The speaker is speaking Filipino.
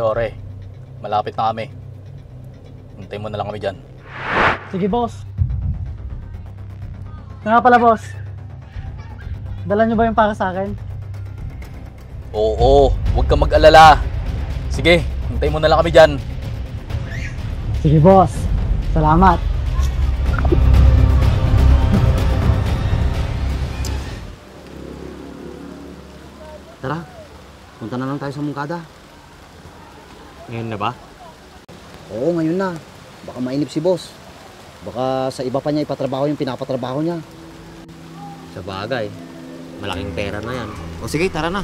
Jorge, malapit na kami. Hintay mo na lang kami dyan. Sige, boss. Nga pala, boss. Dala nyo ba yung para sa akin? Oo, huwag kang mag-alala. Sige, hintay mo na lang kami dyan. Sige, boss. Salamat. Tara, punta na lang tayo sa Mungkada. Ngayon na ba? Oo, ngayon na. Baka mainip si boss. Baka sa iba pa niya ipatrabaho yung pinapatrabaho niya. Sa bagay, malaking pera na yan. O sige, tara na.